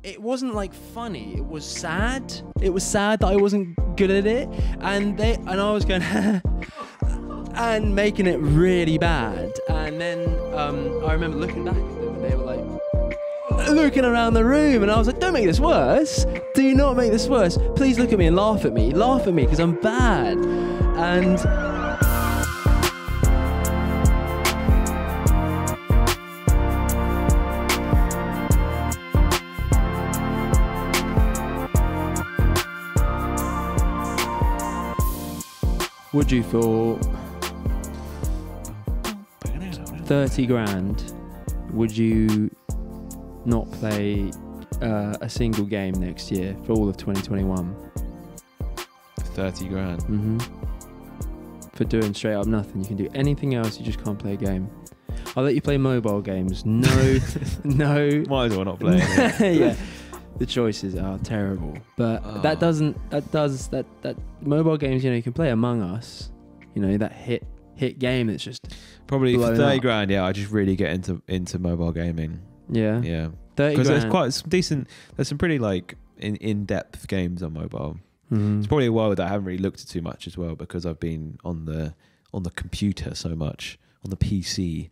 it wasn't like funny. It was sad. It was sad that I wasn't good at it, and I was going and making it really bad. And then I remember looking back at them, and they were like looking around the room, and I was like, "Don't make this worse. Do not make this worse. Please look at me and laugh at me because I'm bad." And would you, for 30 grand, would you not play a single game next year for all of 2021? 30 grand? Mm-hmm. For doing straight up nothing. You can do anything else, you just can't play a game. I'll let you play mobile games. No, no. Might as well not play. Yeah. The choices are terrible, but that mobile games, you know, you can play Among Us, you know, that hit game that's just probably for 30 up. grand. Yeah, I just really get into mobile gaming. Yeah, 30 because there's quite some decent. There's some pretty like in-depth games on mobile. Mm-hmm. It's probably a world that I haven't really looked at too much as well because I've been on the computer so much, on the PC.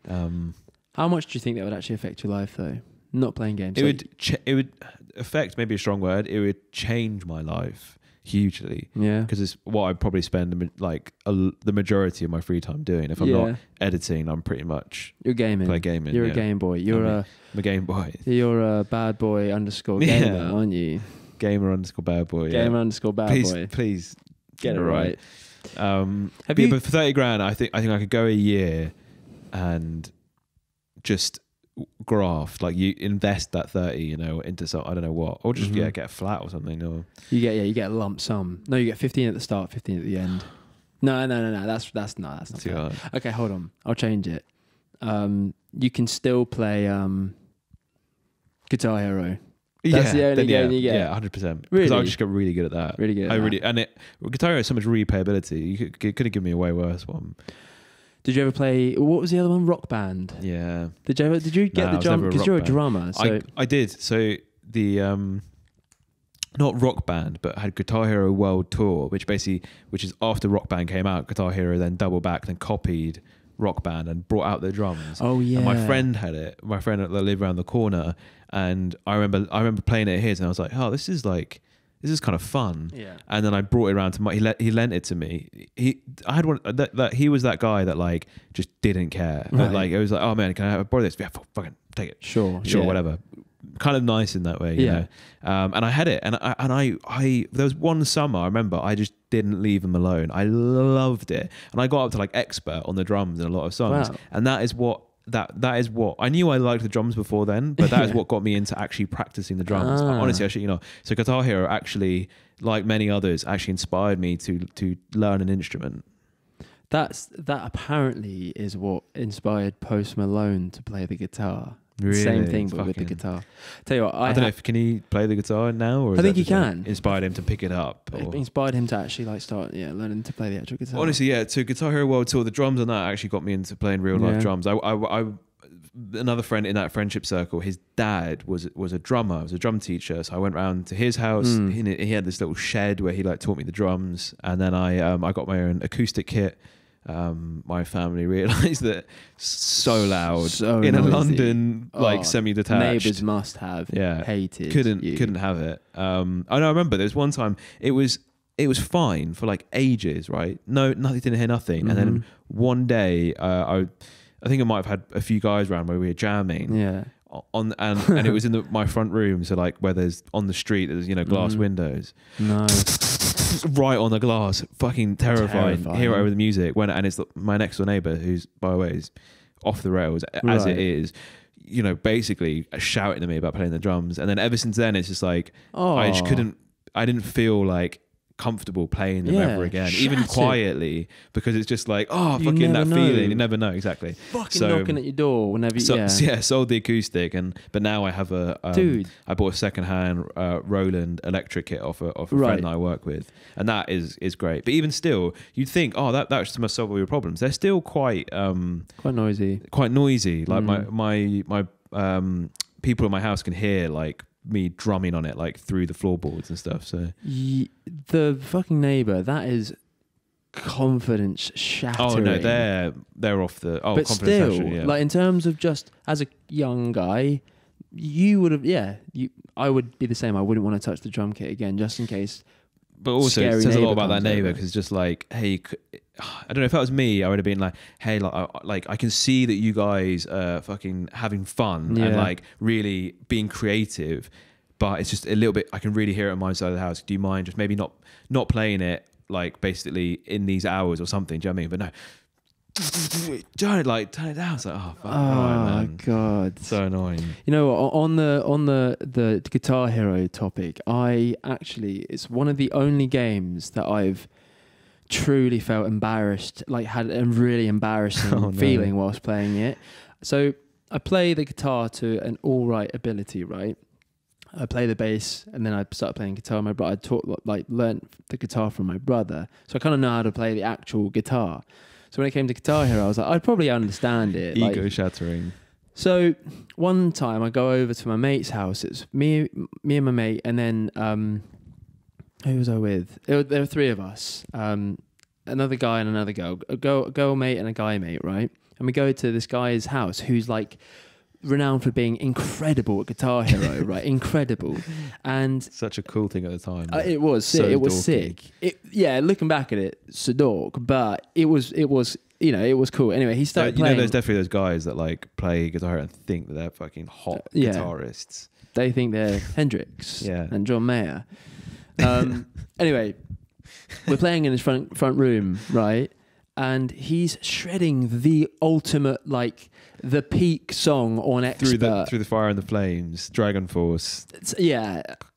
How much do you think that would actually affect your life though? Not playing games. It would affect, maybe a strong word. It would change my life hugely. Yeah. Because it's what I probably spend the majority of my free time doing. If I'm not editing, I'm pretty much you're gaming. Play gaming. You're a Game Boy. I'm a Game Boy. You're a bad boy _ gamer, aren't you? Gamer _ bad boy. Gamer _ bad boy. Please get it right. But for 30 grand, I think I could go a year and just graft, like you invest that 30, you know, into some, I don't know what, or just get a flat or something. Or you get a lump sum. No, you get 15 at the start, 15 at the end. No. That's not too hard. Okay, hold on. I'll change it. You can still play Guitar Hero. That's the only game you get. Yeah, 100%. Really? Because I just got really good at that. Really good. Guitar Hero has so much replayability. You could have given me a way worse one. Did you ever play? What was the other one? Rock Band. Yeah. Did you get the drum? Because you're a drummer. So I did. So the not Rock Band, but had Guitar Hero World Tour, which is after Rock Band came out. Guitar Hero then doubled back, then copied Rock Band and brought out their drums. Oh yeah. And my friend had it. My friend that lived around the corner, and I remember playing it at his, and I was like, oh, this is kind of fun. Yeah. And then I brought it around to he lent it to me. I had one that he was that guy that like just didn't care. Right. But like it was like, oh man, can I borrow this? Yeah, fucking take it. Sure, whatever. Kind of nice in that way, you know. And I had it, and I there was one summer I remember I just didn't leave him alone. I loved it, and I got up to like expert on the drums in a lot of songs. Wow. And that is what I knew. I liked the drums before then, but that is what got me into actually practicing the drums. Honestly, I should, you know. So Guitar Hero actually, like many others, actually inspired me to learn an instrument. That apparently is what inspired Post Malone to play the guitar. Really? Same thing, but with the guitar. Tell you what, I don't know if can he play the guitar now, or I think he can. Like inspired him to pick it up. It inspired him to actually like start learning to play the actual guitar. Honestly, yeah. So Guitar Hero World Tour, the drums on that actually got me into playing real life drums. I another friend in that friendship circle, his dad was a drummer, was a drum teacher. So I went round to his house. He had this little shed where he like taught me the drums, and then I got my own acoustic kit. My family realised that so loud in a London like semi-detached. Neighbours must have hated. Couldn't have it. I remember there was one time it was fine for like ages, right? No, nothing, didn't hear nothing, and then one day I think I might have had a few guys around where we were jamming. Yeah. And it was in my front room, so like where there's on the street there's glass windows. No. Right on the glass, fucking terrifying. Hear it over the music and it's my next door neighbour, who's by the way is off the rails as it is, you know, basically shouting at me about playing the drums. And then ever since then it's just like I didn't feel like comfortable playing them ever again, even quietly, because it's just like fucking that feeling. You never know exactly. Fucking knocking at your door whenever you sold the acoustic, but now I have I bought a secondhand Roland electric kit off a friend that I work with, and that is great. But even still, you'd think that just must solve all your problems. They're still quite noisy. Like my people in my house can hear like me drumming on it like through the floorboards and stuff. So the fucking neighbour, that is confidence shattering. Oh no, they're off the but confidence still, yeah. like in terms of just as a young guy, you would have I would be the same. I wouldn't want to touch the drum kit again just in case. But also it says a lot about that neighbour, because it's just like, hey, I don't know, if that was me, I would have been like, hey, like I can see that you guys are fucking having fun and like really being creative, but it's just a little bit, I can really hear it on my side of the house. Do you mind just maybe not playing it like basically in these hours or something? Do you know what I mean? But no, turn it down. It's like, oh fuck, man. God, so annoying. You know, on the Guitar Hero topic, it's one of the only games that I've truly felt embarrassed, like had a really embarrassing feeling whilst playing it. So I play the guitar to an all right ability, right? I play the bass and then I started playing guitar. I learned the guitar from my brother, so I kind of know how to play the actual guitar. So when it came to Guitar Hero, I was like, I'd probably understand it. Ego shattering. So one time I go over to my mate's house. It's me and my mate, and then who was I with? There were three of us. Another guy and another girl. A girl mate and a guy mate, right? And we go to this guy's house who's like renowned for being incredible at Guitar Hero, right? Incredible. And such a cool thing at the time. It was sick. It was sick. Looking back at it, it's a dork, but it was it was cool. Anyway, he started playing. There's definitely those guys that like play Guitar Hero and think that they're fucking hot guitarists. They think they're Hendrix and John Mayer. Anyway, we're playing in his front room, right? And he's shredding the ultimate, like, the peak song on Expert. Through the Fire and the Flames, Dragon Force.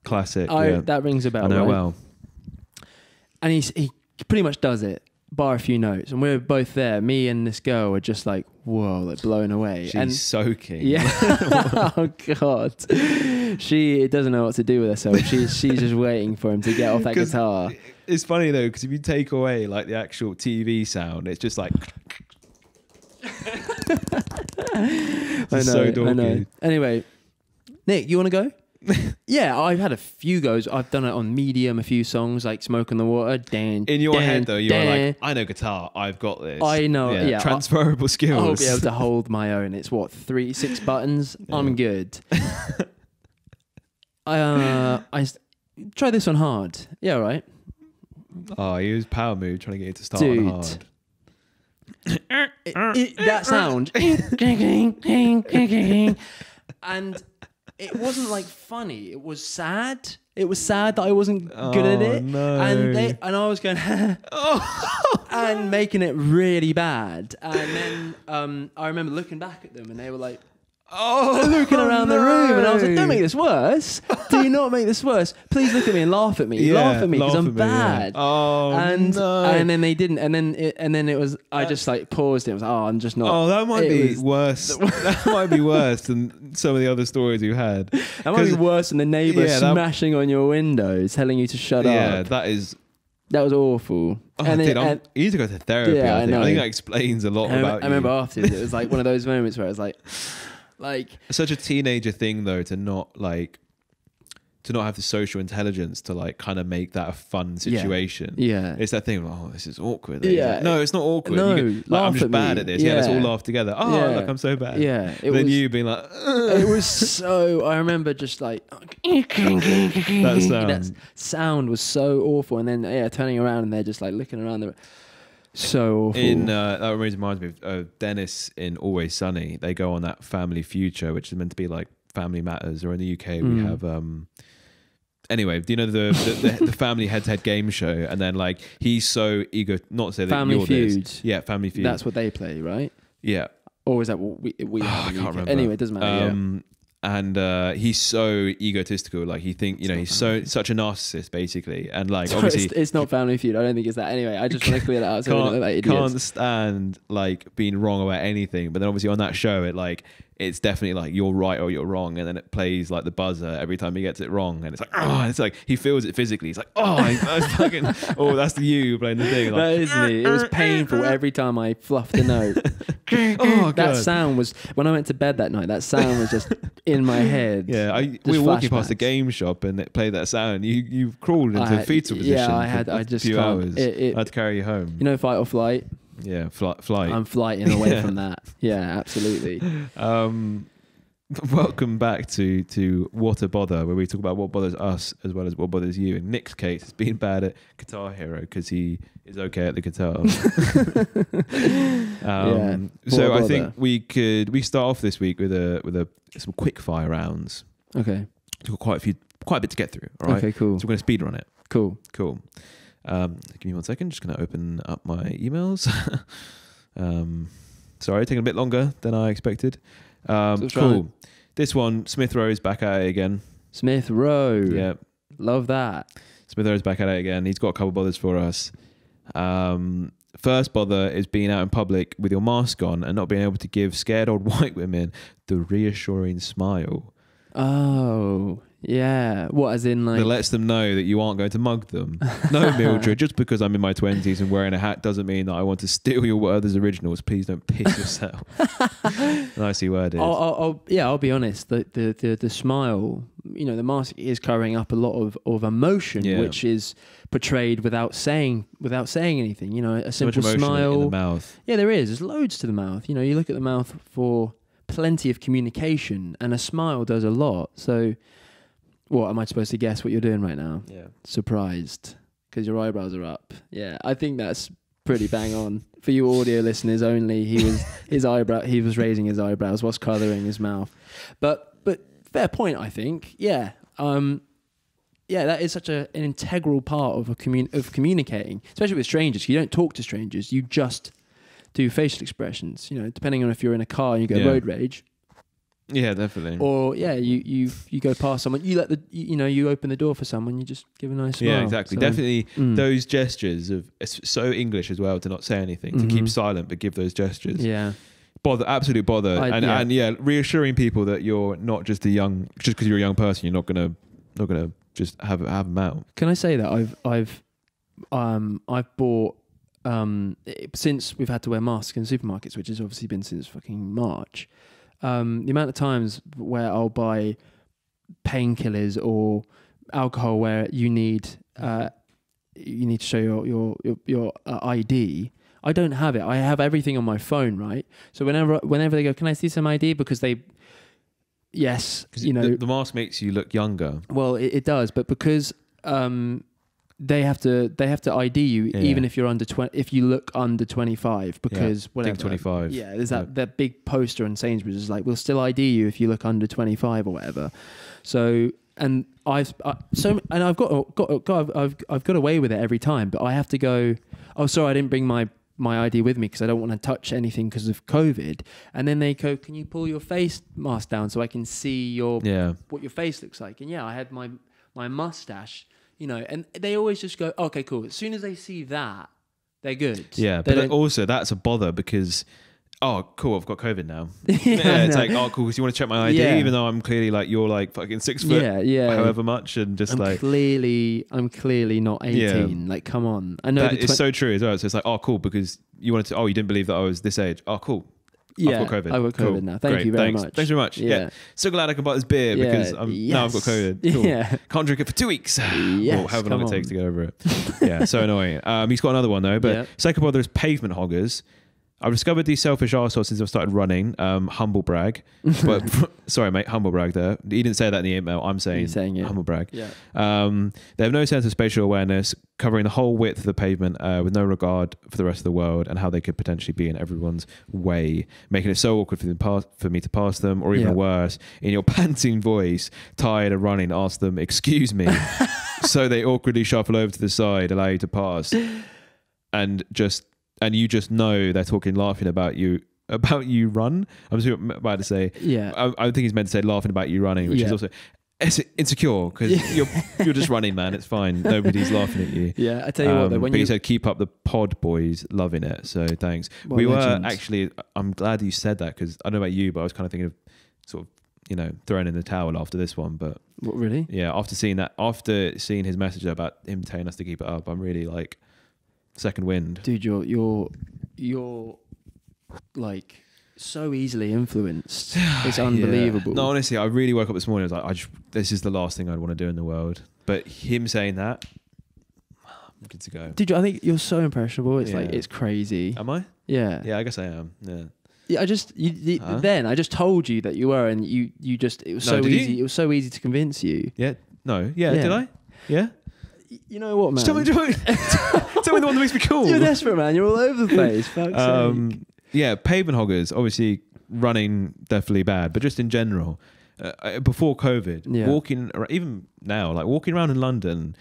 Classic. That rings a bell. I know, right? well. And he pretty much does it, bar a few notes. And we're both there. Me and this girl are just like, whoa, like blown away. She's soaking. Yeah. Oh, God. She doesn't know what to do with herself. She's just waiting for him to get off that guitar. It's funny, though, because if you take away, like, the actual TV sound, it's just like... so dorky. I know. Anyway, Nick, you want to go? Yeah, I've had a few goes. I've done it on Medium, a few songs like Smoke on the Water. In your head, though, you're like, I know guitar. I've got this. I know. Yeah. Transferable skills. I'll be able to hold my own. It's what, 6 buttons? Yeah. I'm good. I try this on hard. Yeah, right. Oh, he was power move trying to get you to start on hard. That sound. And it wasn't like funny. It was sad. It was sad that I wasn't good at it. No. And I was going and making it really bad. And then I remember looking back at them and they were like, looking around the room, and I was like, don't make this worse. Do not make this worse. Please look at me and laugh at me. Laugh at me because I'm bad. Yeah. Oh, and no. And then they didn't. And then it was, I just like paused it. I was like, I'm just not. Oh, that might be worse. That might be worse than some of the other stories you had. That might be worse than the neighbour smashing on your window, telling you to shut up. Yeah, that was awful. You need to go to therapy. Yeah, I think that explains a lot about you. I remember afterwards, it was like one of those moments where I was like such a teenager thing though to not have the social intelligence to like kind of make that a fun situation. Yeah. It's that thing of, this is awkward. Yeah. No, it's not awkward. No, I'm just bad at this. Yeah, let's all laugh together. Look, I'm so bad. Yeah. Then you being like it was so, I remember just like that sound was so awful, and then turning around and they're just like looking around the so awful. That reminds me of Dennis in Always Sunny. They go on that Family Future, which is meant to be like Family Matters, or in the UK we have anyway, do you know the family head-to-head game show? And then like he's so eager not to say that Family Feud. Yeah, Family Feud. That's what they play, right? Yeah. Or is that what we have? I can't remember. Anyway, it doesn't matter. And he's so egotistical, like he's such a narcissist basically, and like obviously it's not Family Feud. I don't think it's that. Anyway, I just want to clear that out so we don't look like idiots. Can't stand like being wrong about anything, but then obviously on that show it's definitely like you're right or you're wrong, and then it plays like the buzzer every time he gets it wrong, and it's like he feels it physically. He's like, that's fucking that's you playing the thing. Like, that is me. It was painful every time I fluffed a note. God. That sound was, when I went to bed that night, that sound was just in my head. Yeah, we were walking past a game shop and it played that sound. You crawled into fetal position. Yeah, I just few can't. hours. I had to carry you home. You know, fight or flight. Yeah, flight. I'm flighting away from that. Yeah, absolutely. Welcome back to What a Bother, where we talk about what bothers us as well as what bothers you. In Nick's case, it's being bad at Guitar Hero because he is okay at the guitar. So I think we start off this week with some quick fire rounds. Okay. We've got quite a bit to get through. All right. Okay, cool. So we're going to speed run it. Cool. Give me 1 second. Just going to open up my emails. Sorry, taking a bit longer than I expected. Cool. This one, Smith Rowe is back at it again. Smith Rowe. Yeah. Love that. Smith Rowe is back at it again. He's got a couple bothers for us. First bother is being out in public with your mask on and not being able to give scared old white women the reassuring smile. Oh, yeah. What, as in like... That lets them know that you aren't going to mug them. No, Mildred, just because I'm in my 20s and wearing a hat doesn't mean that I want to steal your Werther's originals. Please don't piss yourself. Nicely worded. I'll be honest. The smile, you know, the mask is covering up a lot of emotion, which is portrayed without saying anything. You know, a simple smile in the mouth. Yeah, there is. There's loads to the mouth. You know, you look at the mouth for plenty of communication, and a smile does a lot. So, what am I supposed to guess what you're doing right now? Yeah, surprised because your eyebrows are up. Yeah, I think that's pretty bang on for you audio listeners only. He was raising his eyebrows whilst colouring his mouth. But fair point, I think. Yeah. Yeah, that is such an integral part of communicating, especially with strangers. You don't talk to strangers. You just do facial expressions. You know, depending on if you're in a car and you go road rage. Yeah, definitely. Or you go past someone. You you open the door for someone. You just give a nice smile. Yeah, exactly. So, definitely those gestures of it's so English as well to not say anything, to keep silent but give those gestures. Yeah. Absolute bother. And reassuring people that you're not just just because you're a young person, you're not gonna just have them out. Can I say that I've bought since we've had to wear masks in supermarkets, which has obviously been since fucking March. The amount of times where I'll buy painkillers or alcohol where you need to show your ID. I don't have it. I have everything on my phone, right? So whenever they go, can I see some ID? Because yes, you know, the mask makes you look younger. Well, it does, but because they have to ID you even if you're under 20, if you look under 25, because whatever. I think 25. Yeah, there's that big poster in Sainsbury's is like, we'll still ID you if you look under 25 or whatever. So and I've got away with it every time, but I have to go, oh sorry, I didn't bring my ID with me because I don't want to touch anything because of COVID. And then they go, can you pull your face mask down so I can see what your face looks like? And I had my mustache. You know, and they always just go, okay, cool. As soon as they see that, they're good. Yeah, but also that's a bother because, oh, cool, I've got COVID now. It's like, oh, cool, because you want to check my ID, even though I'm clearly like, you're like fucking 6 foot, however much, and just I'm clearly not 18. Yeah. Like, come on. I know that is so true as well. So it's like, oh, cool, because you wanted to, you didn't believe that I was this age. Oh, cool. Yeah, I've got COVID. I've got COVID now. Thank you very much. Thanks very much. Yeah. So glad I can buy this beer because now I've got COVID. Cool. Yeah. Can't drink it for 2 weeks. Yes, or however long it takes to get over it. Yeah, so annoying. He's got another one though, but second bother is pavement hoggers. I've discovered these selfish arseholes since I've started running. Humble brag. But sorry, mate, humble brag there. He didn't say that in the email. I'm saying it. Humble brag. Yeah. They have no sense of spatial awareness, covering the whole width of the pavement with no regard for the rest of the world and how they could potentially be in everyone's way, making it so awkward for me to pass them, or even worse, in your panting voice, tired of running, ask them, excuse me. So they awkwardly shuffle over to the side, allow you to pass. And you just know they're talking, laughing about you run. I'm about to say, I think he's meant to say laughing about you running, which is also insecure because you're just running, man. It's fine. Nobody's laughing at you. Yeah, I tell you what, though, but you said keep up the pod, boys, loving it. So thanks. Well, we were actually. I'm glad you said that because I don't know about you, but I was kind of thinking of sort of throwing in the towel after this one. But what, really? Yeah, after seeing his message about him telling us to keep it up, I'm really like. Second wind, dude. You're like so easily influenced. It's unbelievable. No, honestly, I really woke up this morning. I was like, this is the last thing I'd want to do in the world. But him saying that, I'm good to go. Dude, I think you're so impressionable. It's like, it's crazy. Am I? Yeah. Yeah, I guess I am. Yeah. Yeah, then I just told you that you were, and you just, it was so easy. You? It was so easy to convince you. Yeah. No. Yeah. Did I? Yeah. You know what, man? Just tell me the one that makes me cool. You're desperate, man. You're all over the place. Fuck's sake. Yeah, pavement hoggers, obviously running definitely bad, but just in general, before COVID, walking, even now, like walking around in London,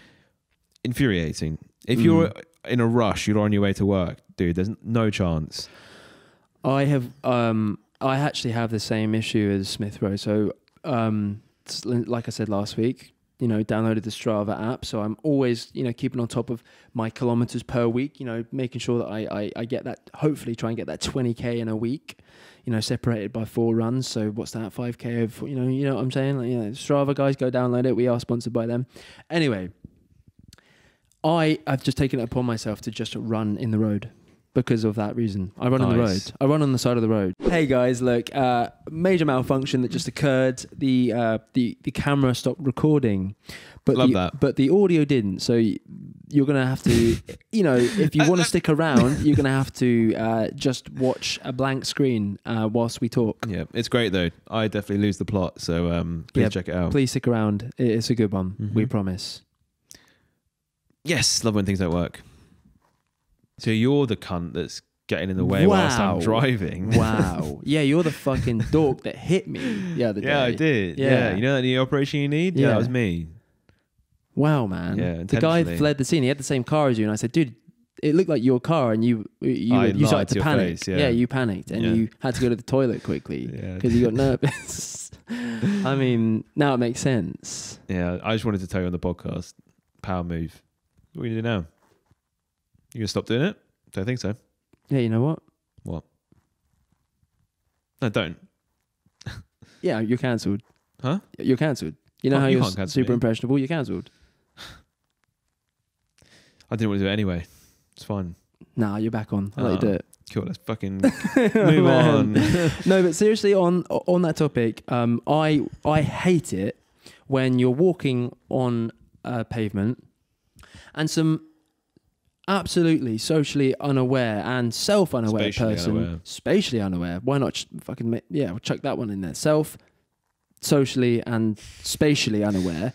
infuriating. If you're in a rush, you're on your way to work, dude, there's no chance. I actually have the same issue as Smith Rowe. So, like I said last week, downloaded the Strava app. So I'm always, keeping on top of my kilometers per week, making sure that I get that, hopefully try and get that 20K in a week, separated by 4 runs. So what's that? 5K of, you know what I'm saying? Like, Strava guys, go download it. We are sponsored by them. Anyway, I've just taken it upon myself to just run in the road. Because of that reason. I run on the road. I run on the side of the road. Hey guys, look, major malfunction that just occurred. The camera stopped recording. But the audio didn't. So you're going to have to, if you want to stick around, you're going to have to just watch a blank screen whilst we talk. Yeah, it's great though. I definitely lose the plot. So please check it out. Please stick around. It's a good one. Mm-hmm. We promise. Yes, love when things don't work. So you're the cunt that's getting in the way whilst I'm driving. Wow. Yeah, you're the fucking dork that hit me the other day. Yeah, I did. Yeah. You know that new operation you need? Yeah, that was me. Wow, man. Yeah, the guy fled the scene. He had the same car as you, and I said, dude, it looked like your car, and you started to panic. Face, yeah. You panicked, and you had to go to the toilet quickly because you got nervous. I mean, now it makes sense. Yeah, I just wanted to tell you on the podcast, power move. What are you going to do now? You gonna stop doing it? Don't think so. Yeah, you know what? What? No, don't. Yeah, you're cancelled. Huh? You're cancelled. You know how you're super impressionable? You're cancelled. I didn't want to do it anyway. It's fine. Nah, you're back on. I'll let you do it. Cool, let's fucking move on. No, but seriously, on that topic, I hate it when you're walking on a pavement and some absolutely socially unaware and self-unaware spatially unaware. Why not fucking we'll chuck that one in there. Socially and spatially unaware.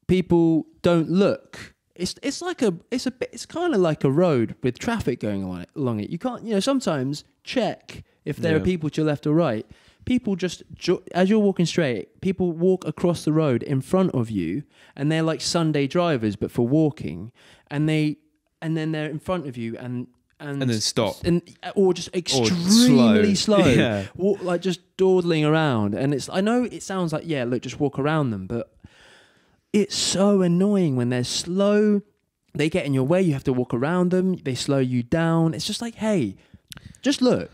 People don't look. It's kind of like a road with traffic going along it. You can't, sometimes check if there are people to your left or right. People just, as you're walking straight, people walk across the road in front of you, and they're like Sunday drivers, but for walking, and then they're in front of you, and then stop, or just extremely slow. Walk, like just dawdling around, and I know it sounds like look, just walk around them, but it's so annoying when they're slow. They get in your way. You have to walk around them. They slow you down. It's just like, hey. Just look,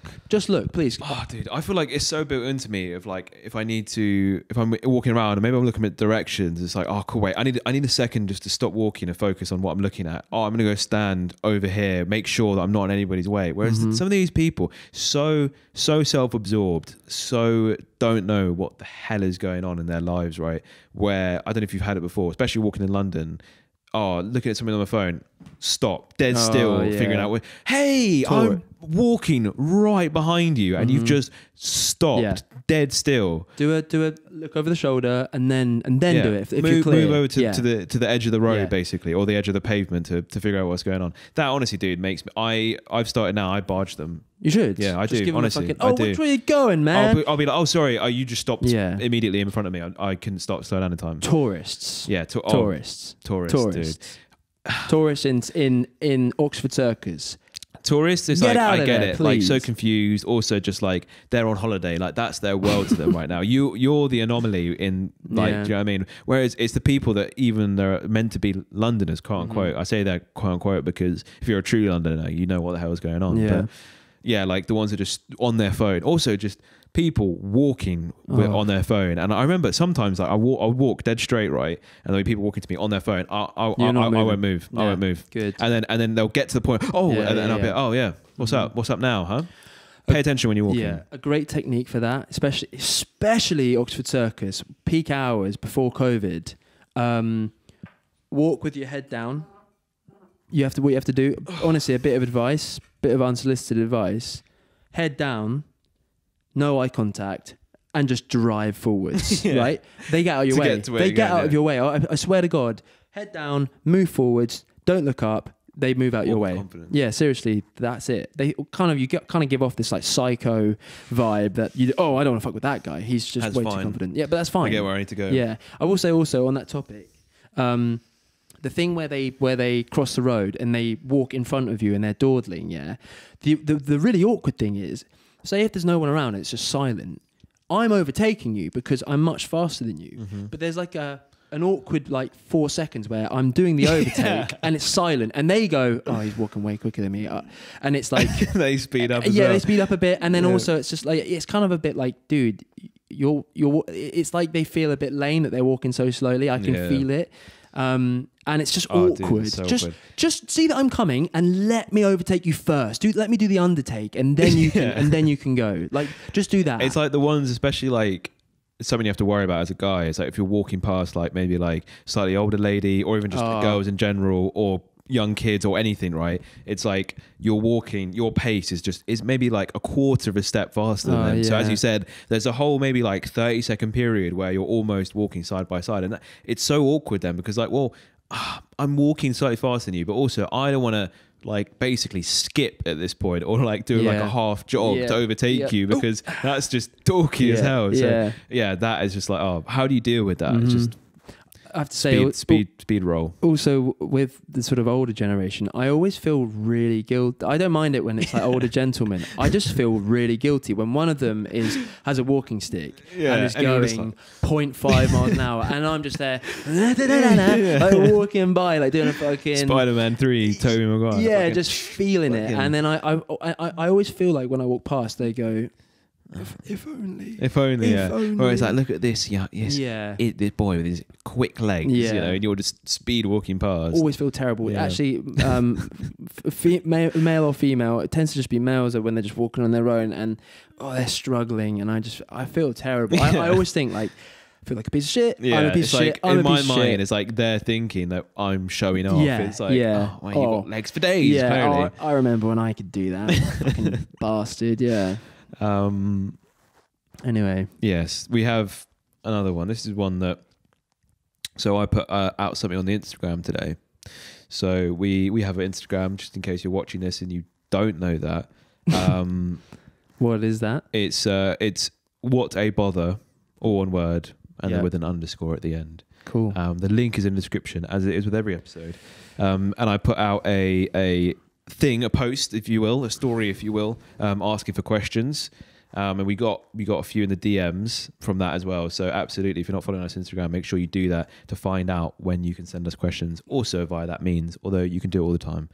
please. Oh, dude, I feel like it's so built into me of like, if I'm walking around and maybe I'm looking at directions, it's like, oh, cool, wait, I need a second just to stop walking and focus on what I'm looking at. Oh, I'm going to go stand over here, make sure that I'm not in anybody's way. Whereas some of these people, so self-absorbed, so don't know what the hell is going on in their lives, right? Where, I don't know if you've had it before, especially walking in London, looking at something on my phone, stop, dead still, figuring out, hey, I'm walking right behind you, and you've just stopped, dead still. Do a look over the shoulder, and then do it. If you're clear. Move over to the edge of the road, basically, or the edge of the pavement to figure out what's going on. That honestly, dude, makes me. I've started now. I barge them. You should. Yeah, I just do. Honestly, I do. Which way are you going, man? I'll be like, oh, sorry, you just stopped immediately in front of me. I couldn't slow down in time. Tourists. Yeah, tourists. Dude. Tourists in Oxford Circus. Tourists is like, I get it, please. like so confused. Also, just like they're on holiday, like that's their world to them right now. You're the anomaly in like, do you know what I mean? Whereas it's the people that even they're meant to be Londoners, quote unquote. I say that quote unquote because if you're a true Londoner, you know what the hell is going on. Yeah. But yeah, like the ones that are just on their phone. Also, just people walking on their phone. And I remember sometimes like I would walk dead straight, right? And there'll be people walking to me on their phone. I won't move. I won't move. Good. And then they'll get to the point. And then I'll be like, oh yeah, what's up? What's up now, huh? Pay attention when you're walking. Yeah, a great technique for that, especially Oxford Circus, peak hours before COVID. Walk with your head down. What you have to do, honestly, a bit of advice, bit of unsolicited advice. Head down, no eye contact, and just drive forwards, right? They get out of your way. They get out of your way. I swear to God, head down, move forwards, don't look up. They move out your way. Confidence. Yeah, seriously, that's it. They kind of give off this like psycho vibe that I don't want to fuck with that guy. He's just way too confident. Yeah, but that's fine. I get where I need to go. Yeah, I will say also on that topic, the thing where they cross the road and they walk in front of you and they're dawdling. Yeah, the really awkward thing is, say if there's no one around and it's just silent, I'm overtaking you because I'm much faster than you. Mm-hmm. But there's like an awkward like 4 seconds where I'm doing the overtake and it's silent and they go, oh, he's walking way quicker than me, and it's like they speed up. They speed up a bit, and then also it's just like it's kind of a bit like, dude, you're. It's like they feel a bit lame that they're walking so slowly. I can feel it. And it's just awkward. Dude, it's awkward. Just see that I'm coming and let me overtake you first. Let me do the undertake and then you can and then you can go. Like just do that. It's like the ones, especially like something you have to worry about as a guy. It's like if you're walking past like maybe like slightly older lady or even just girls in general or young kids or anything, right? It's like you're walking, your pace is maybe like a quarter of a step faster than them. Yeah. So as you said, there's a whole maybe like 30-second period where you're almost walking side by side, and it's so awkward then because like, well, I'm walking slightly faster than you, but also I don't want to like basically skip at this point or like do like a half jog to overtake you because that's just dorky as hell. So that is just like, oh, how do you deal with that? It's just I have to say, speed roll. Also, with the sort of older generation, I always feel really guilty. I don't mind it when it's like older gentlemen. I just feel really guilty when one of them has a walking stick and is going 0.5 miles an hour, and I'm just there, like walking by, like doing a fucking Spider-Man 3, Tobey Maguire. Yeah, just feeling it. And then I always feel like when I walk past, they go, If only. Or it's like, look at this, this boy with his quick legs, and you're just speed walking past. Always feel terrible. Yeah. Actually, male or female, it tends to just be males when they're just walking on their own and they're struggling, and I feel terrible. I always think like, I feel like a piece of shit. Yeah, I'm a piece of shit. In my mind, it's like they're thinking that I'm showing off. Yeah, it's like, you got legs for days. Yeah, clearly. I remember when I could do that. Fucking bastard. Yeah. Anyway, yes, we have another one. This is one that, so I put out something on the Instagram today. So we have an Instagram, just in case you're watching this and you don't know that. What is that? It's what a bother, all one word, and then with an underscore at the end. Cool. The link is in the description, as it is with every episode. And I put out a post, if you will, a story, if you will, asking for questions. And we got a few in the DMs from that as well. So absolutely, if you're not following us on Instagram, make sure you do that to find out when you can send us questions. Also via that means, although you can do it all the time.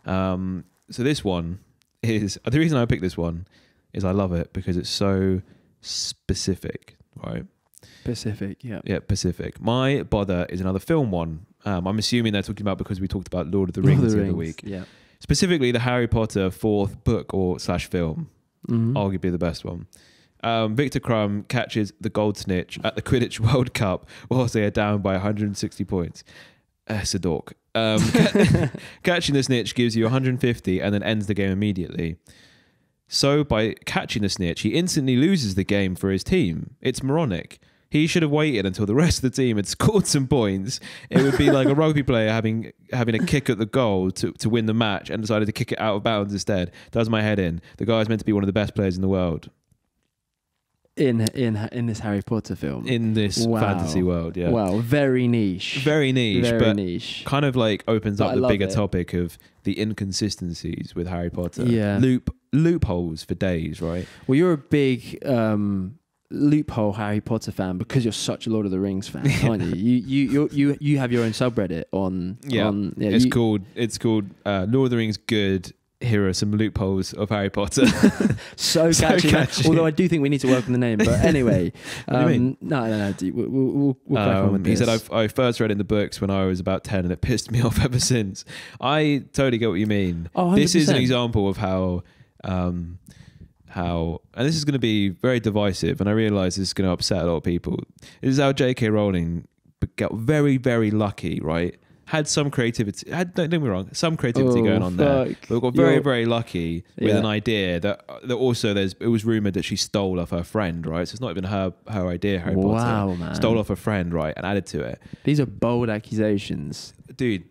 So this one is, the reason I picked this one is I love it because it's so specific, right? Specific, yeah. Yeah, specific. My bother is another film one. I'm assuming they're talking about because we talked about Lord of the Rings the other week. Yeah. Specifically the Harry Potter 4th book or / film. Arguably the best one. Victor Crumb catches the gold snitch at the Quidditch World Cup whilst they are down by 160 points. It's a dork. Catching the snitch gives you 150 and then ends the game immediately. So by catching the snitch, he instantly loses the game for his team. It's moronic. He should have waited until the rest of the team had scored some points. It would be like a rugby player having a kick at the goal to win the match and decided to kick it out of bounds instead. Does my head in. The guy's meant to be one of the best players in the world. In this Harry Potter film. In this fantasy world, yeah. Wow, very niche. Very niche, very niche. Kind of like opens up the bigger topic of the inconsistencies with Harry Potter. Yeah. Loopholes for days, right? Well, you're a big loophole Harry Potter fan because you're such a Lord of the Rings fan, aren't you? You have your own subreddit on. Yeah, it's called Lord of the Rings Good. Here are some loopholes of Harry Potter. so catchy. Although I do think we need to work on the name. But anyway, no. We'll crack on with this. He said, I first read in the books when I was about 10 and it pissed me off ever since. I totally get what you mean. Oh, 100%. This is an example of how, and this is going to be very divisive, and I realise this is going to upset a lot of people. This is how J.K. Rowling got very, very lucky, right? Had some creativity, don't get me wrong, some creativity going on there. But got very, very lucky with an idea that also it was rumoured that she stole off her friend, right? So it's not even her idea, Harry Potter. Man. Stole off her friend, right? And added to it. These are bold accusations. Dude,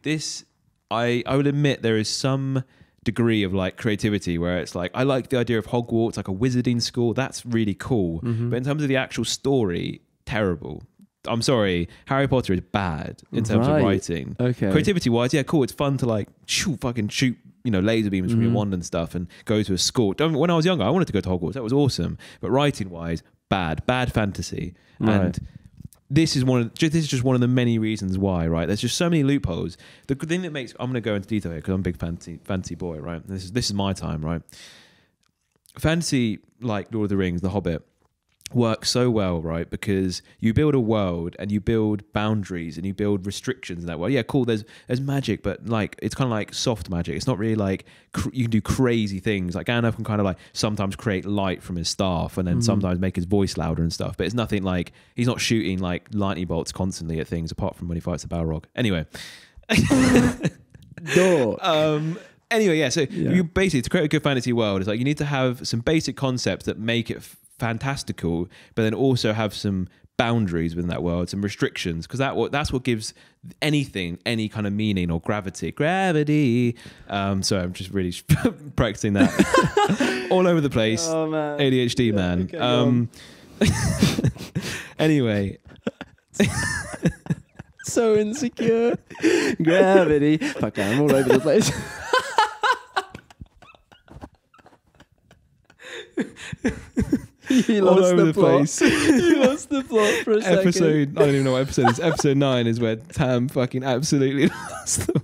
I would admit there is some degree of like creativity where it's like, I like the idea of Hogwarts, like a wizarding school. That's really cool. Mm-hmm. But in terms of the actual story, terrible. I'm sorry, Harry Potter is bad in terms of writing. Okay. Creativity wise, yeah, cool. It's fun to like shoot, laser beams from your wand and stuff and go to a school. When I was younger, I wanted to go to Hogwarts. That was awesome. But writing wise, bad fantasy. Right. And this is just one of the many reasons why, right? There's just so many loopholes. The thing that makes, I'm going to go into detail here because I'm a big fantasy boy, right? This is my time, right? Fantasy, like Lord of the Rings, The Hobbit, works so well, right? Because you build a world and you build boundaries and you build restrictions in that world. Yeah, cool. There's magic, but like it's kind of like soft magic. It's not really like you can do crazy things. Like Gandalf can kind of like sometimes create light from his staff and then sometimes make his voice louder and stuff. But it's nothing like he's not shooting like lightning bolts constantly at things apart from when he fights the Balrog. Anyway. Anyway, yeah. So you basically, to create a good fantasy world, it's like you need to have some basic concepts that make it fantastical, but then also have some boundaries within that world, some restrictions, because that's what gives anything any kind of meaning or gravity. So I'm just really practicing that all over the place. Oh man, ADHD man. Okay, anyway. So insecure. Gravity. Fuck, I'm all over the place. You all over the place. You lost the plot for a second. I don't even know what episode it is. Episode 9 is where Tam fucking absolutely lost them.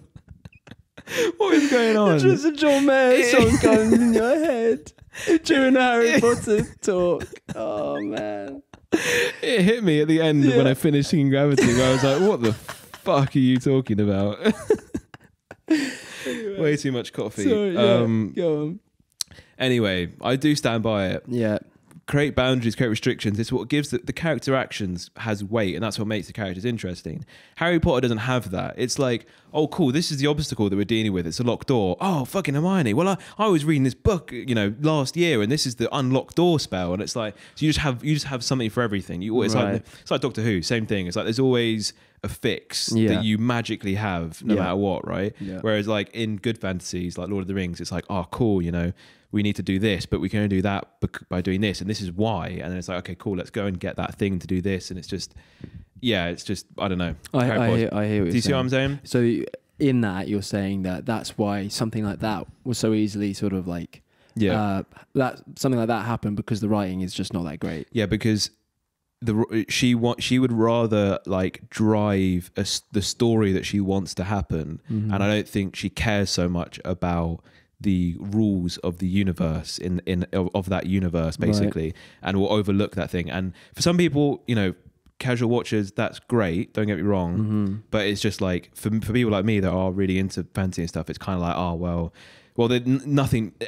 What is going on? Just a John Mayer song comes in your head during a Harry Potter talk. Oh man. It hit me at the end when I finished singing Gravity, where I was like, what the fuck are you talking about? Anyway. Way too much coffee. Sorry, go on. Anyway, I do stand by it. Yeah. Create boundaries, create restrictions. It's what gives the character actions has weight, and that's what makes the characters interesting. Harry Potter doesn't have that. It's like, oh, cool, this is the obstacle that we're dealing with. It's a locked door. Oh, fucking Hermione. Well, I was reading this book, last year, and this is the unlocked door spell, and it's like, so you just have something for everything. It's like Doctor Who, same thing. It's like there's always a fix that you magically have no matter what, right? Yeah. Whereas like in good fantasies, like Lord of the Rings, it's like, oh, cool, we need to do this, but we can only do that by doing this, and this is why. And then it's like, okay, cool, let's go and get that thing to do this. And it's just, I don't know. I hear what you're saying. Do you see what I'm saying? So in that, you're saying that's why something like that was so easily sort of like, that something like that happened because the writing is just not that great. Yeah, because she would rather like drive the story that she wants to happen, and I don't think she cares so much about the rules of the universe of that universe, basically, and will overlook that thing. And for some people, casual watchers, that's great, don't get me wrong, but it's just like for people like me that are really into fantasy and stuff, it's kind of like, oh well,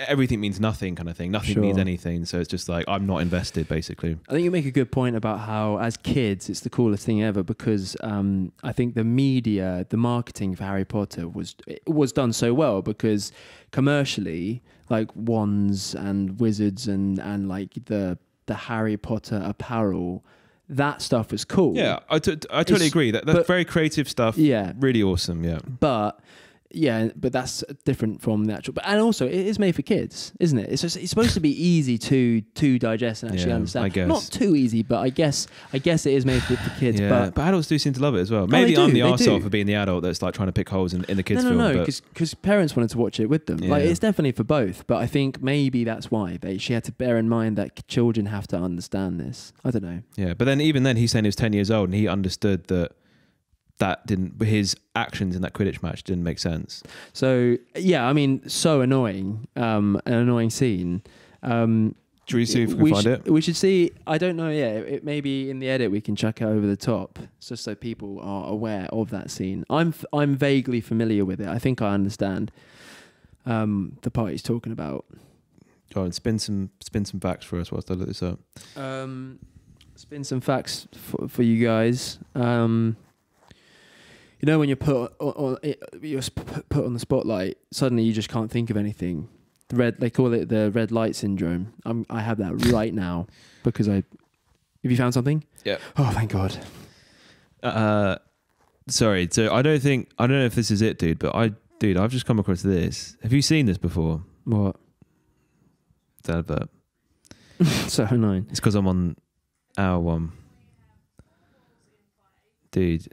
everything means nothing kind of thing. Nothing means anything. So it's just like, I'm not invested, basically. I think you make a good point about how, as kids, it's the coolest thing ever because I think the marketing for Harry Potter was done so well because commercially, like wands and wizards and like the Harry Potter apparel, that stuff was cool. Yeah, I totally agree. That's very creative stuff. Yeah. Really awesome, yeah. But that's different from the actual. And also, it is made for kids, isn't it? It's supposed to be easy to digest and actually understand. I guess. Not too easy, but I guess it is made for kids. Yeah, but adults do seem to love it as well. Maybe I'm the arsehole for being the adult that's like trying to pick holes in the kids' film. No, because parents wanted to watch it with them. Yeah. Like it's definitely for both. But I think maybe that's why she had to bear in mind that children have to understand this. I don't know. Yeah, but then even then, he's saying he was 10 years old and he understood that his actions in that Quidditch match didn't make sense. So so annoying, an annoying scene. Should we see if we can find it? We should see. I don't know. Yeah, it maybe in the edit we can chuck it over the top, just so people are aware of that scene. I'm vaguely familiar with it. I think I understand the part he's talking about. Go on, spin some facts for us whilst I look this up. Spin some facts for you guys. You know, when you're put on the spotlight, suddenly you just can't think of anything. They call it the red light syndrome. I have that right now because have you found something? Yeah. Oh, thank God. Sorry. So I don't know if this is it, dude. But I've just come across this. Have you seen this before? What? It's advert. So annoying. It's because I'm on hour one. Dude.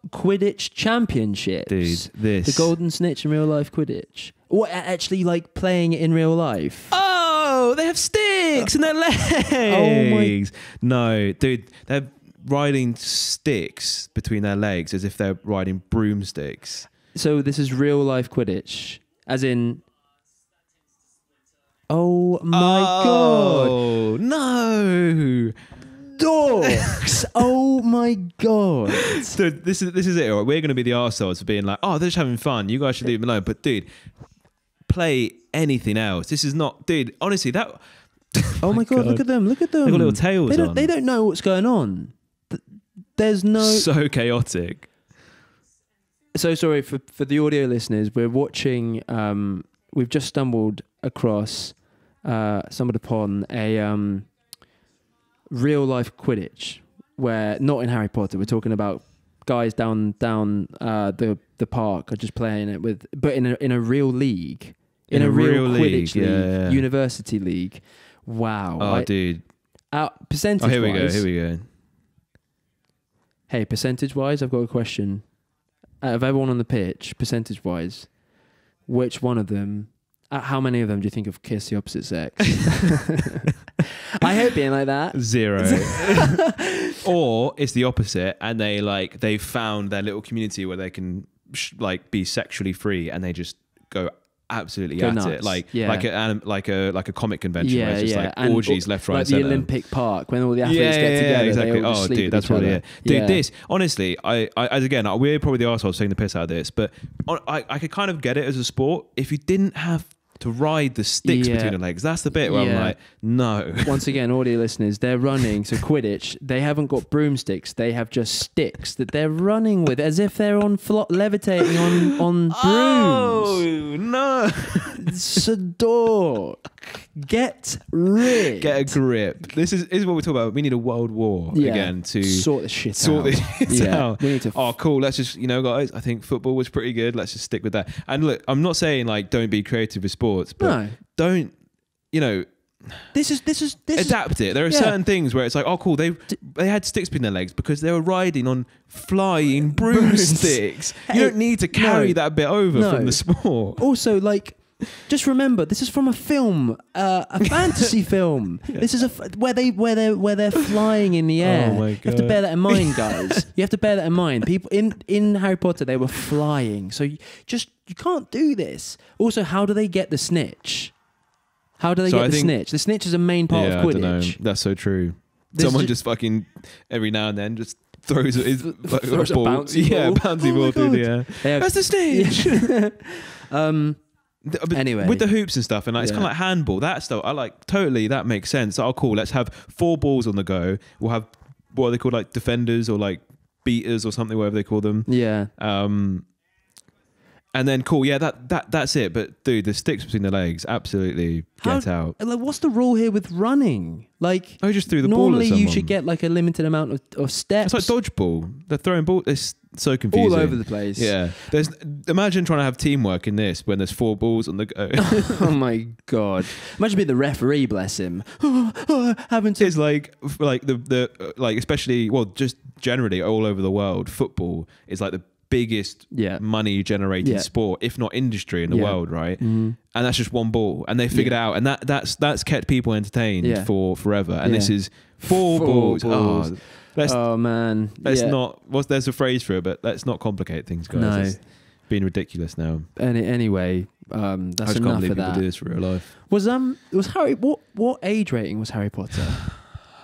Quidditch championships. Dude, this. The golden snitch in real life Quidditch. What, actually like playing it in real life? Oh, they have sticks in their legs. Oh my. No, dude, they're riding sticks between their legs as if they're riding broomsticks. So this is real life Quidditch. As in... Oh my God. Oh, no. Dorks. Oh my God. Dude, this is it. Right? We're going to be the arseholes for being like, oh, they're just having fun. You guys should leave them alone. But dude, play anything else. This is not, dude, honestly, that... Oh my God, look at them. Look at them. They've got little tails on. They don't know what's going on. There's no... So chaotic. So sorry for the audio listeners. We're watching... we've just stumbled upon a real life Quidditch, where not in Harry Potter. We're talking about guys down the park are just playing it but in a real league, in a real Quidditch league, yeah. University league. Wow. Oh, dude. Percentage. Here we go. Hey, percentage wise, I've got a question. Out of everyone on the pitch, percentage wise, which one of them? How many of them do you think have kissed the opposite sex? I hate being like that. 0. Or it's the opposite, and they found their little community where they can be sexually free, and they just go absolutely at nuts. it, like a comic convention, Yeah, where it's just and orgies left, right, like center. the Olympic Park when all the athletes get together. Exactly. They all just sleep with that's each probably other. it. Dude, this honestly, we're probably the arseholes taking the piss out of this, but I could kind of get it as a sport if you didn't have to ride the sticks between the legs. That's the bit where I'm like, no. Once again, audio listeners, they're running. So Quidditch, they haven't got broomsticks. They have just sticks that they're running with, as if they're levitating on brooms. Oh no! Sador, get rid. Get a grip. This is what we're talking about. We need a world war again to sort this shit out. We need to. Oh, cool. Let's just, guys, I think football was pretty good. Let's just stick with that. And look, I'm not saying don't be creative with sports, but don't, this is adapt it. There are certain things where it's like, oh, cool. They had sticks between their legs because they were riding on flying broomsticks. You don't need to carry that bit over from the sport. Also, just remember, this is from a film, a fantasy film. Yeah. This is where they're flying in the air. Oh my God. You have to bear that in mind, guys. You have to bear that in mind. People in Harry Potter, they were flying, so you can't do this. Also, how do they get the snitch? How do they get the snitch? The snitch is a main part of Quidditch. I don't know. That's so true. Someone just fucking every now and then just throws a bouncy ball through the air. That's the snitch. Anyway, with the hoops and stuff, and it's kind of like handball. That stuff, totally. That makes sense. Oh, cool. Let's have 4 balls on the go. We'll have what are they called, defenders or beaters or something, whatever they call them. Yeah. And then cool. Yeah, that's it. But dude, the sticks between the legs, absolutely get out. What's the rule here with running? Just threw the ball at normally someone. You should get a limited amount of steps. It's like dodgeball. They're throwing ball. It's so confusing. All over the place. Yeah. Imagine trying to have teamwork in this when there's 4 balls on the go. Oh my God. Imagine being the referee, bless him. Having to... It's especially, just generally all over the world, football is the biggest money generating sport, if not industry in the world, right? Mm-hmm. And that's just 1 ball, and they figured it out, and that's kept people entertained for forever. And this is 4 balls. Oh man, let's not. There's a phrase for it, but let's not complicate things, guys. No. It's being ridiculous now. Anyway, that's I just enough can't believe of that. people do this for real life. Was Harry? What age rating was Harry Potter?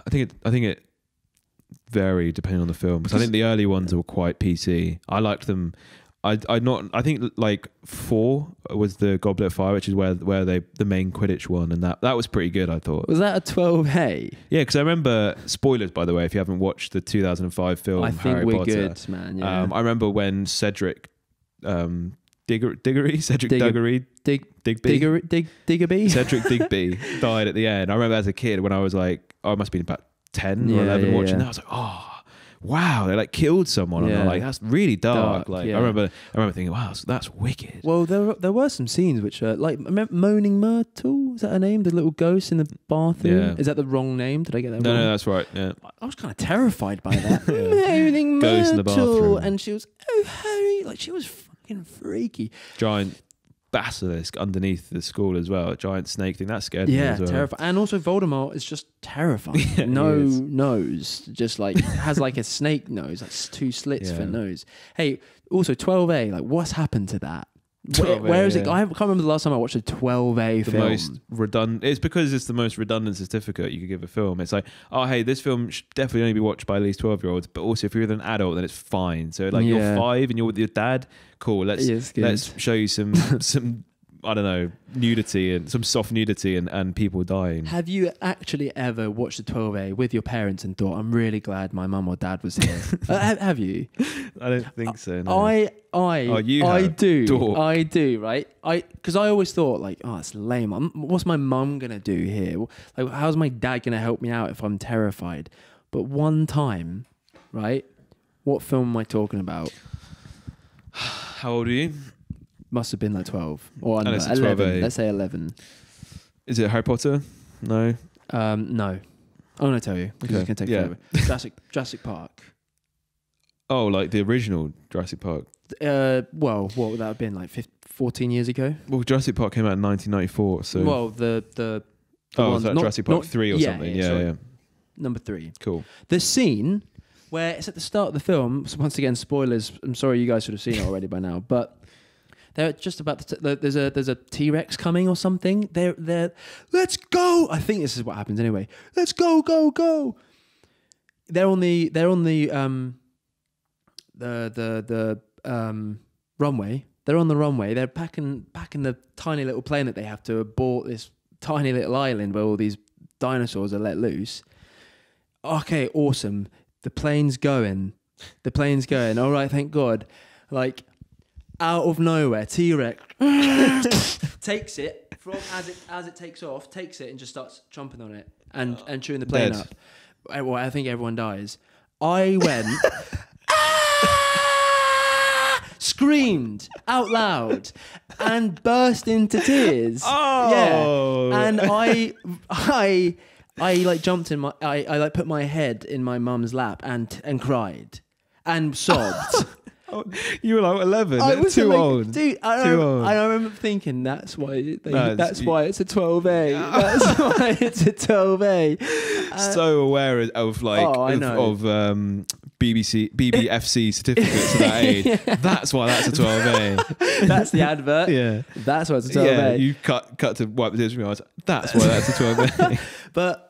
I think it varied depending on the film. Because I think the early ones were quite PC. I liked them. I think like 4 was the Goblet of Fire, which is where the main Quidditch won, and that was pretty good, I thought. Was that a 12A? Yeah, because I remember, spoilers by the way, if you haven't watched the 2005 film Harry Potter. I think we're good, man. Yeah. I remember when Cedric Diggory Cedric Digby died at the end. I remember as a kid when I was like, I must have been about 10 or 11 watching that. I was like, oh wow, they like killed someone. And I'm like, that's really dark. Like I remember thinking, wow, that's wicked. Well, there were some scenes which are like, remember Moaning Myrtle, is that her name? The little ghost in the bathroom? Yeah. Is that the wrong name? Did I get that wrong? No, that's right. Yeah. I was kind of terrified by that. Moaning Myrtle. Ghost in the bathroom. And she was, oh Harry, like she was fucking freaky. Giant basilisk underneath the school as well, a giant snake thing, that scared me as well. Terrifying. And also Voldemort is just terrifying. No nose, just like has like a snake nose, that's 2 slits for nose. Hey, also 12A, like what's happened to that? Where is it? I can't remember the last time I watched a 12A film. Most redundant. It's because it's the most redundant certificate you could give a film. It's like, oh hey, this film should definitely only be watched by at least 12-year-olds, but also if you're with an adult, then it's fine. So like you're 5 and you're with your dad, cool. Let's show you some I don't know, nudity and some soft nudity and people dying. Have you actually ever watched a 12A with your parents and thought, I'm really glad my mum or dad was here? Have you? I don't think so. No. I do, right? Because I always thought like, oh, it's lame. What's my mum gonna do here? Like, how's my dad gonna help me out if I'm terrified? But one time, right? What film am I talking about? How old are you? Must have been like 12 or under, 11. Let's say 11. Is it Harry Potter? No. No. I'm gonna tell you because it's gonna take forever. Jurassic Park. Oh, like the original Jurassic Park. Well, what would that have been, like 14 years ago? Well, Jurassic Park came out in 1994, so. Well, the ones, that Jurassic Park 3 or something? Yeah. Number 3. Cool. The scene where it's at the start of the film. So once again, spoilers. I'm sorry, you guys should have seen it already by now, but. They're just about to. There's a T-Rex coming or something. They're let's go. I think this is what happens anyway. Let's go. They're on the runway. They're on the runway. They're packing the tiny little plane that they have to abort this tiny little island where all these dinosaurs are let loose. Okay, awesome. The plane's going. All right, thank God. Like. Out of nowhere, T-Rex takes it from as it takes off, takes it and just starts chomping on it and chewing the plane up. Well, I think everyone dies. I went, screamed out loud and burst into tears. Oh, yeah, and I like jumped in my, I like put my head in my mum's lap and cried and sobbed. You were like 11. I was too old. Dude, I remember thinking that's why it's a 12A. That's why it's a 12A. So aware of like of BBFC certificates at that age. Yeah. That's why that's a 12A. That's the advert. Yeah. That's why it's a 12A. Yeah, you cut to wipe the tears from your eyes. That's why that's a 12A. But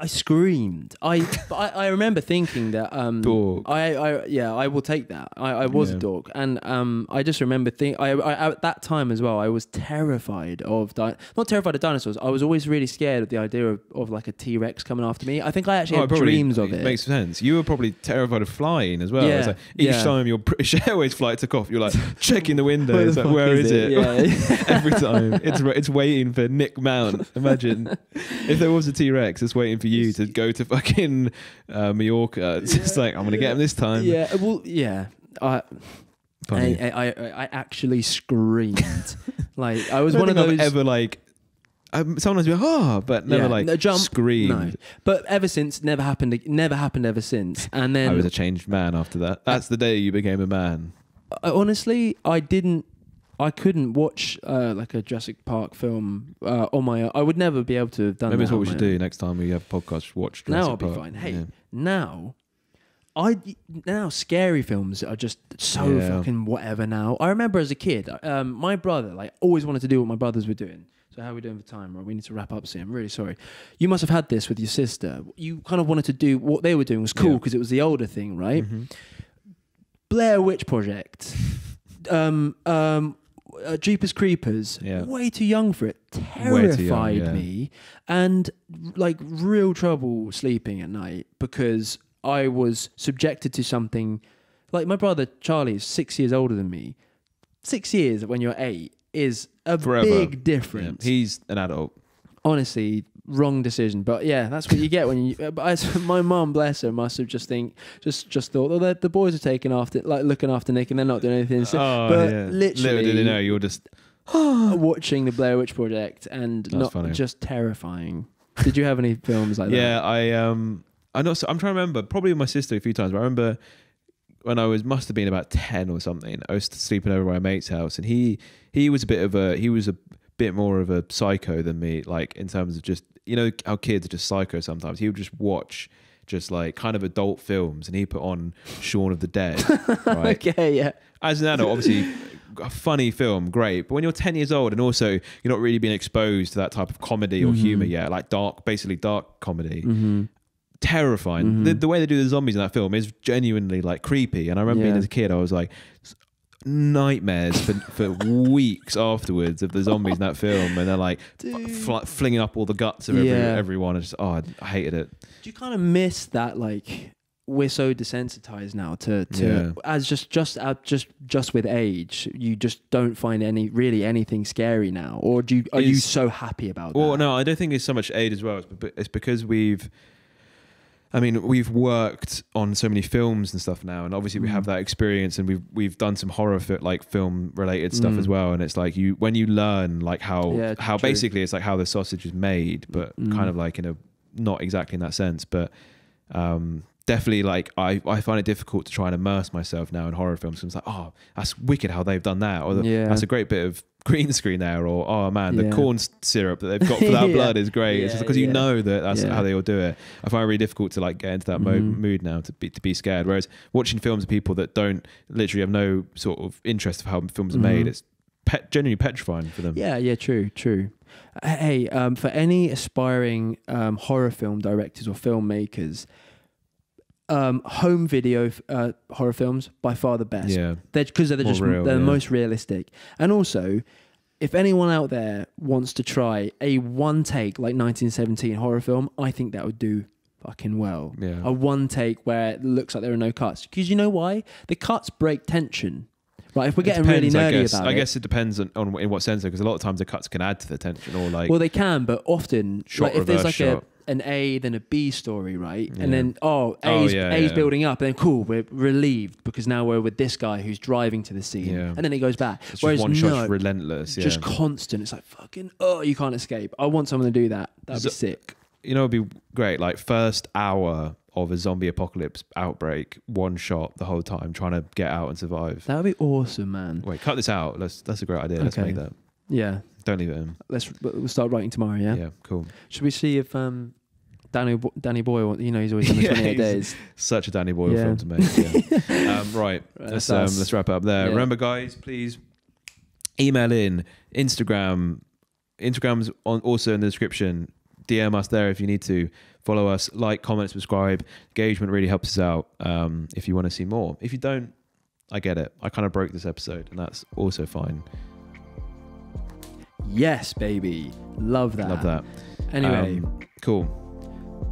I screamed. I remember thinking that dork. I will take that. I was a dork, and I just remember at that time as well. I was terrified of not terrified of dinosaurs. I was always really scared of the idea of like a T-Rex coming after me. I think I actually had dreams of it. Makes sense. You were probably terrified of flying as well. Yeah, it's like each time your British Airways flight took off, you're like checking the window. It's like, where is it? Yeah. Every time it's waiting for Nick Mount. Imagine if there was a T-Rex, it's waiting for you to go to fucking Mallorca. It's just like, I'm gonna get him this time. Yeah, well, yeah. I actually screamed. Like I was one of those. I've ever like. Sometimes be like, but never screamed. No. But ever since, never happened ever since. And then I was a changed man after that. That's the day you became a man. Honestly, I couldn't watch like a Jurassic Park film on my own. I would never be able to have done that. Maybe that's what we should do next time we have a podcast. Watch Jurassic Park. Now I'll be fine. Hey, now scary films are just so fucking whatever now. I remember as a kid, my brother like always wanted to do what my brothers were doing. So how are we doing for time? Right, we need to wrap up soon. I'm really sorry. You must have had this with your sister. You kind of wanted to do what they were doing was cool because it was the older thing, right? Mm-hmm. Blair Witch Project, Jeepers Creepers, way too young for it. Terrified me, and like real trouble sleeping at night because I was subjected to something. Like my brother Charlie is 6 years older than me. 6 years when you're 8 is a big difference. Yeah, he's an adult. Honestly, wrong decision. But yeah, that's what you get when you. My mum, bless her, must have just thought, oh, the boys are looking after Nick, and they're not doing anything. So, literally, did they know you're just watching the Blair Witch Project, and just terrifying. Did you have any films like that? Yeah, I'm trying to remember. Probably with my sister a few times. But I remember when I must have been about 10 or something. I was sleeping over at my mate's house, and he was a bit more of a psycho than me, like in terms of just, you know how kids are just psycho sometimes. He would just watch just like kind of adult films, and he put on Shaun of the Dead. Right? Okay, yeah. As an adult, obviously a funny film, great, but when you're 10 years old and also you're not really being exposed to that type of comedy or humor yet, like dark comedy, terrifying. The way they do the zombies in that film is genuinely like creepy. And I remember being as a kid, I was like, nightmares for weeks afterwards of the zombies in that film, and they're like flinging up all the guts of everyone. I hated it. Do you kind of miss that? Like, we're so desensitized now to as just with age, you just don't find anything scary now, or are you so happy about that? Well, no, I don't think it's so much age as well. It's because we've worked on so many films and stuff now, and obviously we have that experience, and we've done some horror film related stuff as well. And it's like when you learn like how basically it's like how the sausage is made, but kind of like in a not exactly in that sense, but definitely like I find it difficult to try and immerse myself now in horror films. It's like, oh, that's wicked how they've done that, or that's a great bit of green screen there, or oh man, the corn syrup that they've got for that blood is great. It's just because you know that's how they all do it. I find it really difficult to like get into that mood now to be scared. Whereas watching films of people that don't literally have no sort of interest of how films are made, it's genuinely petrifying for them. Yeah, true. Hey, for any aspiring horror film directors or filmmakers, home video horror films by far the best. Yeah, because they're just real, they're the most realistic. And also, if anyone out there wants to try a one take like 1917 horror film, I think that would do fucking well. Yeah, a one take where it looks like there are no cuts, because you know why? The cuts break tension. Right, if we're getting really nerdy about it. I guess it depends on in what sense, because a lot of times the cuts can add to the tension, or like. Well, they can, but often, like if there's like an A then a B story, right? Yeah. And then A's building up, and then cool, we're relieved because now we're with this guy who's driving to the scene, and then it goes back. It's whereas one shot's relentless, just constant. It's like fucking you can't escape. I want someone to do that. That'd be sick. You know, it'd be great. Like first hour of a zombie apocalypse outbreak, one shot the whole time, trying to get out and survive. That would be awesome, man. Wait, cut this out. That's a great idea. Let's make that. Yeah. Don't leave it in. We'll start writing tomorrow. Yeah. Yeah. Cool. Should we see if Danny Boyle? You know, he's always on the 28 days. Such a Danny Boyle film to make. Yeah. Right. Let's wrap it up there. Yeah. Remember, guys, please email in. Instagram's also in the description. DM us there if you need to. Follow us, like, comment, subscribe. Engagement really helps us out if you want to see more. If you don't, I get it. I kind of broke this episode, and that's also fine. Yes, baby. Love that. Anyway. Cool.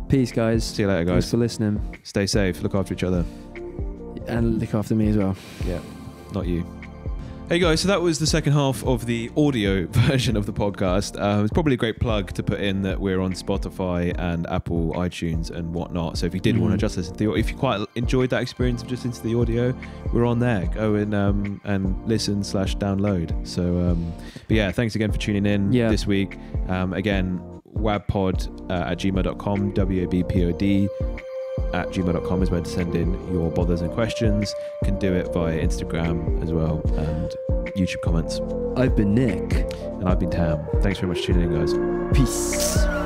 Peace, guys. See you later, guys. Thanks for listening. Stay safe. Look after each other. And look after me as well. Yeah, not you. Hey guys, so that was the second half of the audio version of the podcast. It's probably a great plug to put in that we're on Spotify and Apple iTunes and whatnot. So if you did want to just listen to the, if you quite enjoyed that experience of just into the audio, we're on there. Go in and listen/download. So, but yeah, thanks again for tuning in this week. Again, wabpod at gmail.com, wabpod at gmail.com is where to send in your bothers and questions. You can do it via Instagram as well and YouTube comments. I've been Nick. And I've been Tam. Thanks very much for tuning in, guys. Peace.